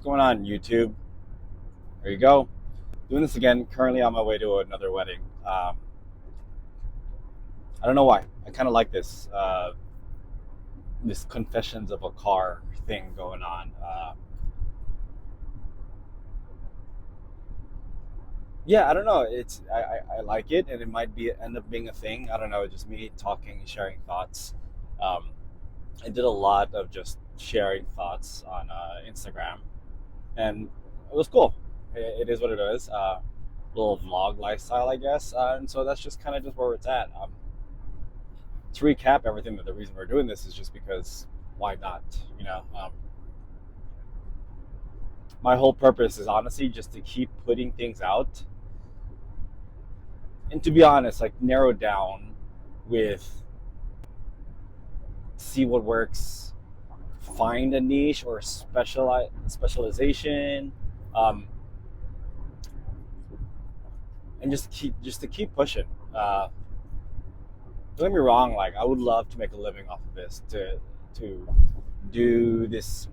going on, YouTube? There you go. Doing this again. Currently on my way to another wedding. I don't know why. I kind of like this confessions of a car thing going on. Yeah, I don't know. I like it, and it might be end up being a thing. I don't know. Just me talking, sharing thoughts. Um, I did a lot of just sharing thoughts on Instagram, and it was cool. It is what it is. Little vlog lifestyle, I guess. And so that's just kind of just where it's at. To recap everything, that the reason we're doing this is just because why not? You know, my whole purpose is honestly just to keep putting things out, and to be honest, like narrow down with see what works, find a niche or specialization, um, and just to keep pushing. Don't get me wrong, like I would love to make a living off of this, to do this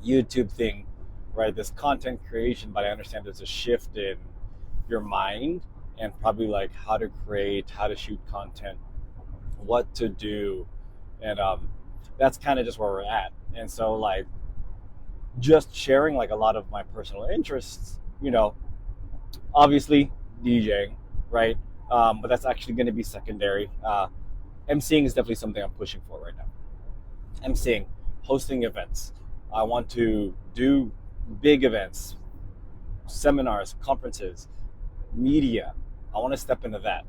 YouTube thing, right? This content creation, but I understand there's a shift in your mind and probably like how to create, how to shoot content, what to do, and that's kind of just where we're at. And so like just sharing like a lot of my personal interests, obviously DJing, right? But that's actually going to be secondary. MCing is definitely something I'm pushing for right now. MCing, hosting events. I want to do big events, seminars, conferences, media. I want to step into that.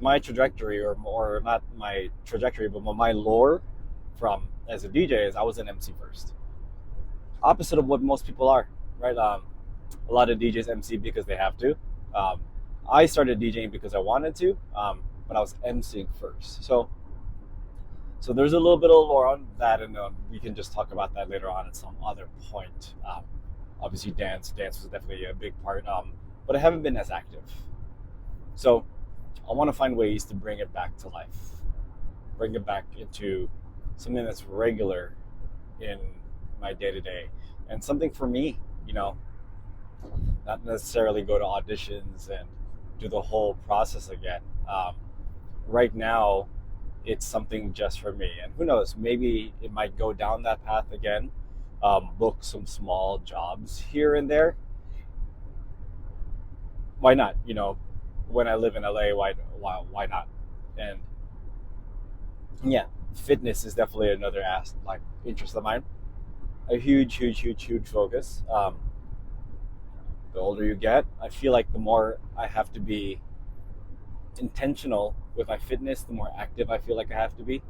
My trajectory, or not my trajectory, but my lore from as a DJ is I was an MC first. Opposite of what most people are, right? A lot of DJs MC because they have to. Um, I started DJing because I wanted to, but I was MCing first. So there's a little bit of lore on that, and we can just talk about that later on at some other point. Obviously, dance was definitely a big part, but I haven't been as active. So I want to find ways to bring it back to life, bring it back into something that's regular in my day to day, and something for me, you know, not necessarily go to auditions and do the whole process again. Right now, it's something just for me, and who knows, maybe it might go down that path again. Book some small jobs here and there. Why not? When I live in LA, why not? And yeah, fitness is definitely another like interest of mine. A huge focus. The older you get, I feel like the more I have to be intentional with my fitness, the more active I feel like I have to be.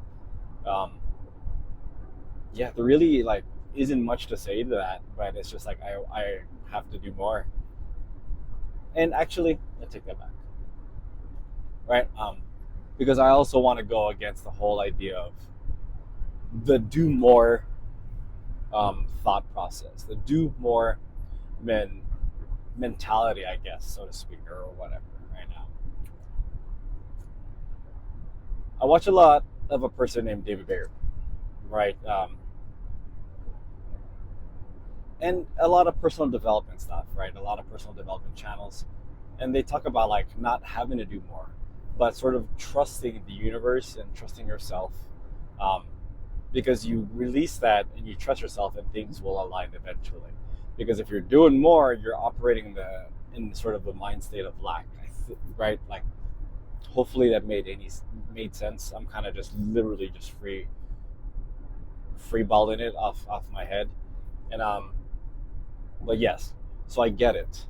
Um, yeah, there really like isn't much to say to that, but it's just like I have to do more. And actually, I take that back, right? Because I also want to go against the whole idea of the do more thought process, the do more men mentality, I guess, so to speak, or whatever. Right now, I watch a lot of a person named David Bayer, right? And a lot of personal development stuff, right? A lot of personal development channels, and they talk about like not having to do more, but sort of trusting the universe and trusting yourself, um, because you release that and you trust yourself, and things will align eventually. Because if you're doing more, you're operating in sort of a mind state of lack, right? Like hopefully that made sense. I'm kind of just literally just free balling it off my head, and but yes, so I get it.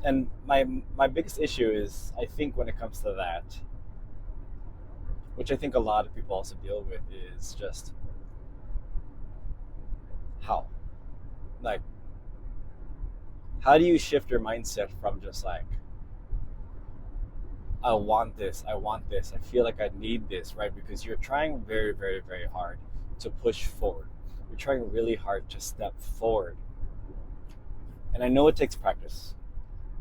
And my biggest issue is, I think when it comes to that, which I think a lot of people also deal with, is just how, like, how do you shift your mindset from just like, I want this, I feel like I need this, right? Because you're trying very hard to push forward. You're trying really hard to step forward. And I know it takes practice.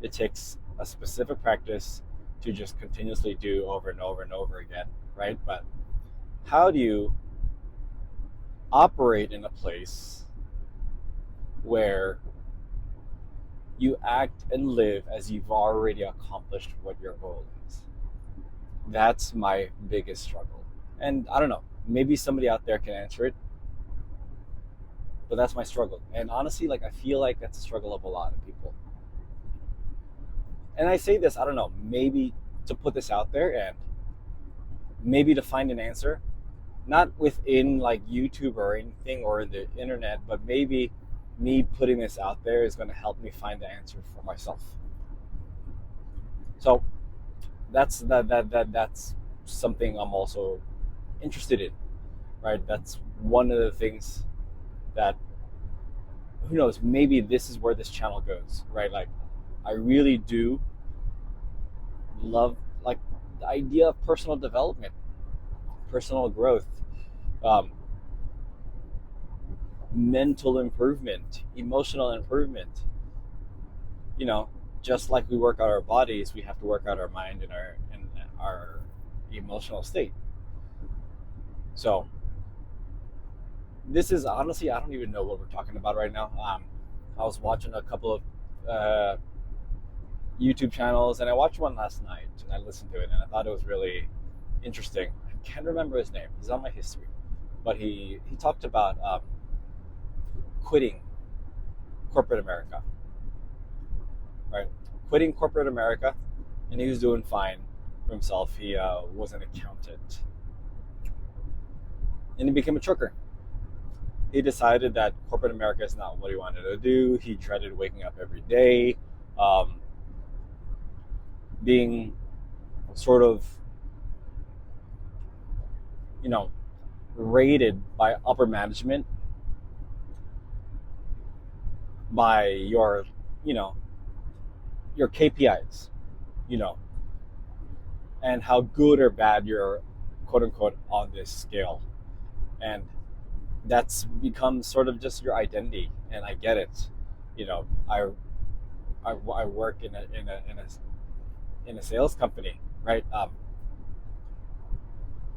It takes a specific practice to just continuously do over and over and over again, right? But how do you operate in a place where you act and live as you've already accomplished what your goal is. That's my biggest struggle. And I don't know, maybe somebody out there can answer it, but that's my struggle. And honestly, like I feel like that's a struggle of a lot of people. And I say this, I don't know, maybe to put this out there and maybe to find an answer, not within like YouTube or anything or the internet, but maybe me putting this out there is going to help me find the answer for myself. So that's something I'm also interested in, right? That's one of the things that, who knows, maybe this is where this channel goes, right? Like I really do love like the idea of personal development, personal growth, um, mental improvement, emotional improvement. You know, just like we work out our bodies, we have to work out our mind and our emotional state. So this is honestly, I don't even know what we're talking about right now. I was watching a couple of YouTube channels, and I watched one last night, and I listened to it, and I thought it was really interesting. I can't remember his name. He's on my history, but he talked about quitting corporate America, right? Quitting corporate America, and he was doing fine for himself. He was an accountant, and he became a trucker. He decided that corporate America is not what he wanted to do. He dreaded waking up every day, um, being sort of, you know, rated by upper management by your, you know, your KPIs, you know, and how good or bad you're, quote unquote, on this scale. And that's become sort of just your identity. And I get it. You know, I work in a sales company, right?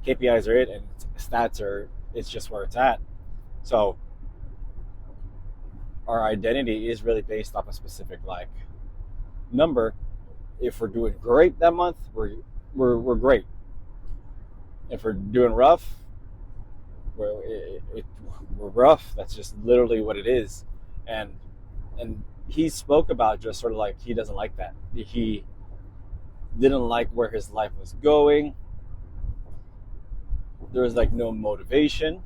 KPIs are it, and stats are, it's just where it's at. So our identity is really based off a specific like number. If we're doing great that month, we're great. If we're doing rough, we're rough. That's just literally what it is. And he spoke about just sort of like he doesn't like that. He didn't like where his life was going. There was like no motivation,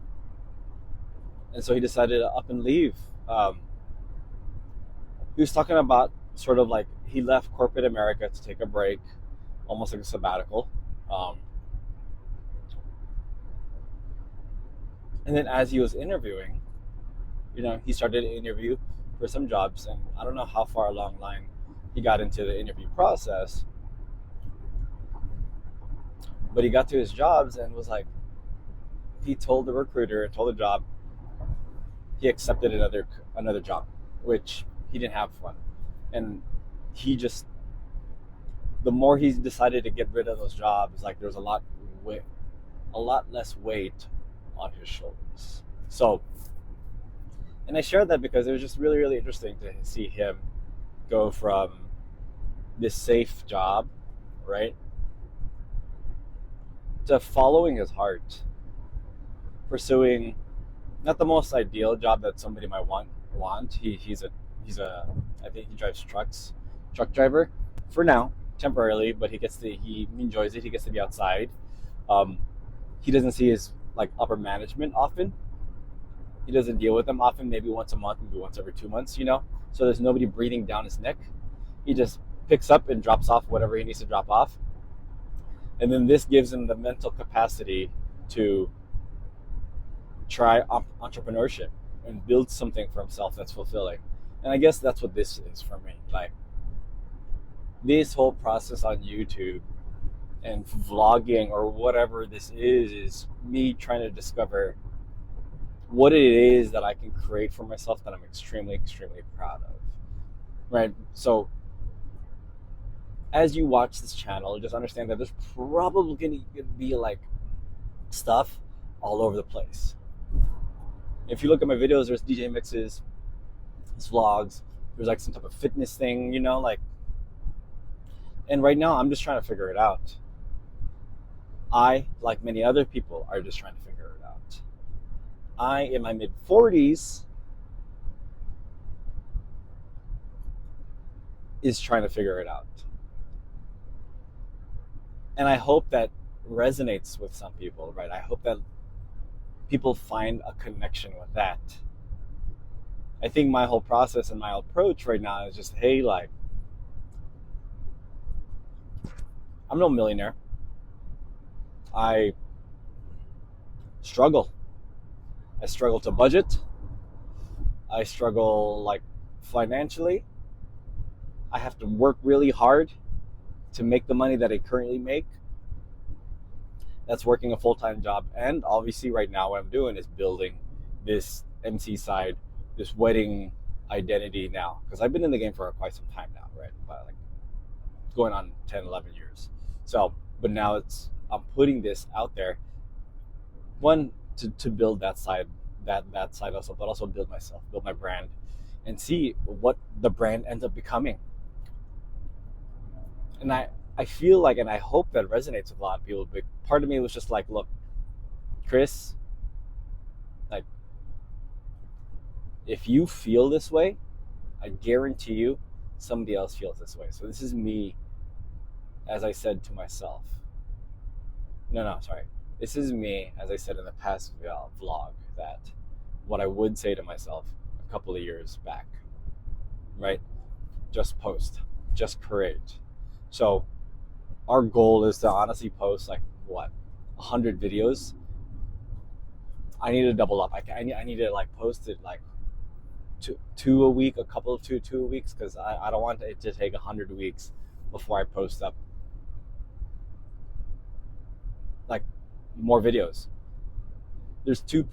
and so he decided to up and leave. He was talking about sort of like he left corporate America to take a break, almost like a sabbatical. Um, and then as he was interviewing, you know, he started to interview for some jobs, and I don't know how far along the line he got into the interview process, but he got to his jobs and was like, he told the recruiter, told the job, he accepted another job, which he didn't have one, and he just, the more he decided to get rid of those jobs, like there was a lot less weight on his shoulders. So, and I shared that because it was just really, really interesting to see him go from this safe job, right, to following his heart, pursuing not the most ideal job that somebody might want. He's a I think he drives truck driver for now, temporarily, but he enjoys it. He gets to be outside. Um, he doesn't see his like upper management often. He doesn't deal with them often. Maybe once a month, maybe once every 2 months. You know, so there's nobody breathing down his neck. He just picks up and drops off whatever he needs to drop off, and then this gives him the mental capacity to try entrepreneurship and build something for himself that's fulfilling. And I guess that's what this is for me. Like this whole process on YouTube and vlogging or whatever this is me trying to discover what it is that I can create for myself that I'm extremely, extremely proud of. Right? So as you watch this channel, just understand that there's probably going to be like stuff all over the place. If you look at my videos, there's DJ mixes, there's vlogs, there's like some type of fitness thing, like. And right now, I'm just trying to figure it out. I, like many other people, are just trying to figure it out. I, in my mid 40s, is trying to figure it out. And I hope that resonates with some people, right? I hope that people find a connection with that. I think my whole process and my approach right now is just, hey, like, I'm no millionaire. I struggle. I struggle to budget. I struggle, like, financially. I have to work really hard to make the money that I currently make. That's working a full-time job. And obviously right now what I'm doing is building this MC side, this wedding identity now. Because I've been in the game for quite some time now, right? But like going on 10, 11 years. So, but now I'm putting this out there. One, to build that side, that side also, but also build myself, build my brand, and see what the brand ends up becoming. And I feel like, and I hope that resonates with a lot of people, but part of me was just like, look, Chris, like, if you feel this way, I guarantee you somebody else feels this way. So this is me, as I said to myself. No, sorry. This is me, as I said in the past vlog, that what I would say to myself a couple of years back, right? Just post, just create. So our goal is to honestly post like 100 videos. I need to double up. I need to like post it like two a week, a couple of two weeks, because I don't want it to take 100 weeks before I post up like more videos. There's two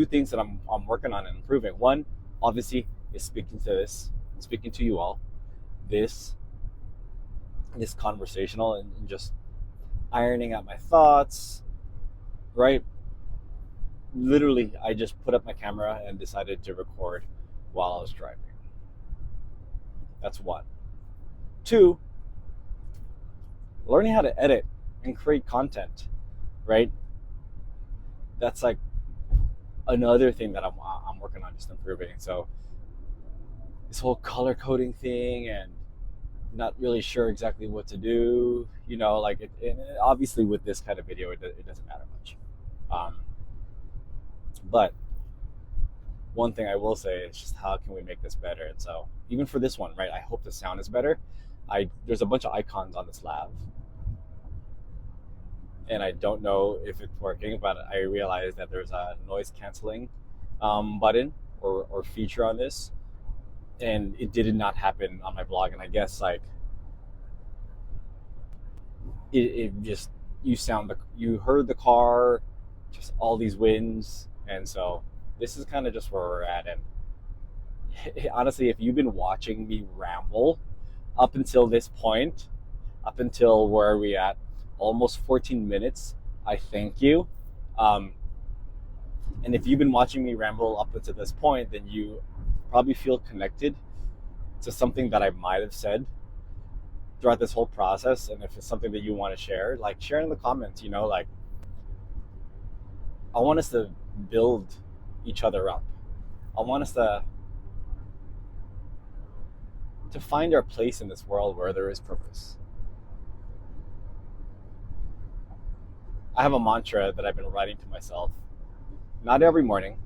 things that I'm working on and improving. One, obviously, is speaking to you all. This conversational and just ironing out my thoughts, right? Literally, I just put up my camera and decided to record while I was driving. That's one. Two, learning how to edit and create content, right? That's like another thing that I'm working on, just improving. So this whole color coding thing and not really sure exactly what to do, like it obviously with this kind of video, it doesn't matter much. But one thing I will say is just how can we make this better? And so even for this one, right, I hope the sound is better. There's a bunch of icons on this lav, and I don't know if it's working, but I realized that there's a noise canceling button or feature on this, and it did not happen on my blog. And I guess like it just, you heard the car, just all these winds. And so this is kind of just where we're at. And honestly, if you've been watching me ramble up until this point, up until where are we at, almost 14 minutes, I thank you. And if you've been watching me ramble up until this point, then you probably feel connected to something that I might have said throughout this whole process. And if it's something that you want to share, like, share in the comments. Like, I want us to build each other up. I want us to find our place in this world where there is purpose. I have a mantra that I've been writing to myself, not every morning,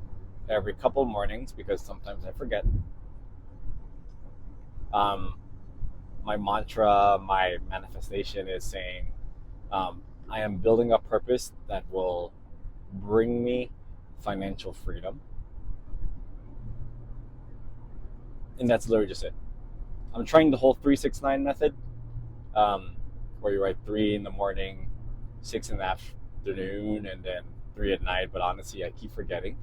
every couple of mornings, because sometimes I forget. My mantra, my manifestation is saying, I am building a purpose that will bring me financial freedom. And that's literally just it. I'm trying the whole 3-6-9 method, where you write 3 in the morning, 6 in the afternoon, and then 3 at night. But honestly, I keep forgetting.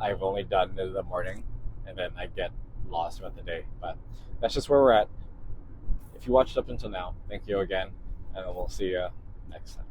I've only done it in the morning, and then I get lost throughout the day. But that's just where we're at. If you watched up until now, thank you again, and we'll see you next time.